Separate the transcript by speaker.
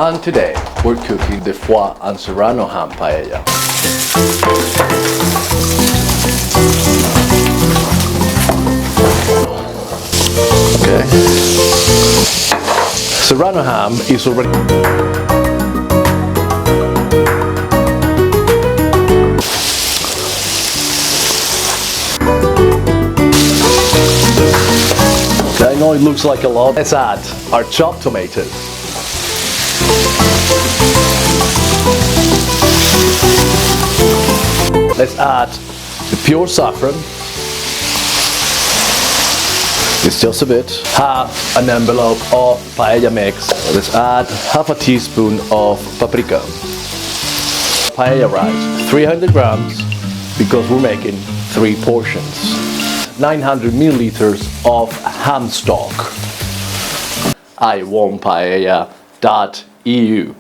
Speaker 1: And today we're cooking the foie and serrano ham paella. Okay. Serrano ham is already I know it looks like a lot. Let's add our chopped tomatoes. Let's add the pure saffron. It's just a bit. Half an envelope of paella mix. Let's add half a teaspoon of paprika. Paella rice, 300 grams, because we're making 3 portions. 900 milliliters of ham stock. iwantpaella.eu